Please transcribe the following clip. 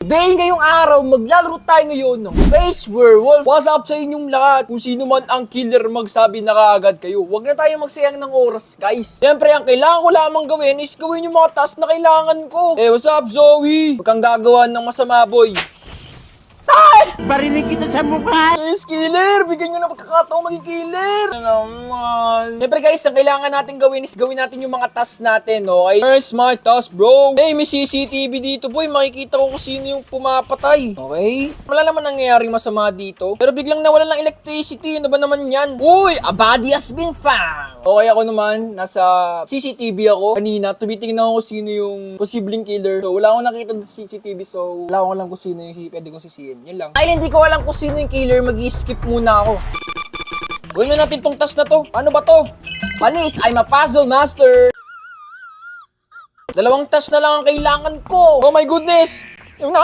Today, ngayong araw, maglalaro tayo ngayon ng Space Werewolf. What's up sa inyong lahat? Kung sino man ang killer, magsabi na kaagad kayo. Huwag na tayo magsayang ng oras, guys. Siyempre, ang kailangan ko lamang gawin is gawin yung mga task na kailangan ko. What's up, Zoe? Huwag kang gagawa ng masama, boy. Barinig kita sa mukha! Guys, killer! Bigyan nyo na pagkakataong maging killer! Ano naman? Siyempre guys, ang kailangan natin gawin is gawin natin yung mga task natin, okay? First, my task, bro! Hey, may CCTV dito, boy. Makikita ko kung sino yung pumapatay. Okay? Wala naman nangyayaring masama dito. Pero biglang nawala ng electricity. Ano ba naman yan? Uy! A body has been found! Okay, ako naman, nasa CCTV ako. Kanina, tumitingnan ako kung sino yung posibleng killer. So, wala akong nakita sa CCTV, so wala akong alam kung sino yung pwede kong sisihin. Yan lang. Ay, hindi ko alam kung sino yung killer, mag-i-skip muna ako. Gawin na natin tong task na to. Ano ba to? Panis, I'm a puzzle master. Dalawang task na lang ang kailangan ko. Oh my goodness! Yung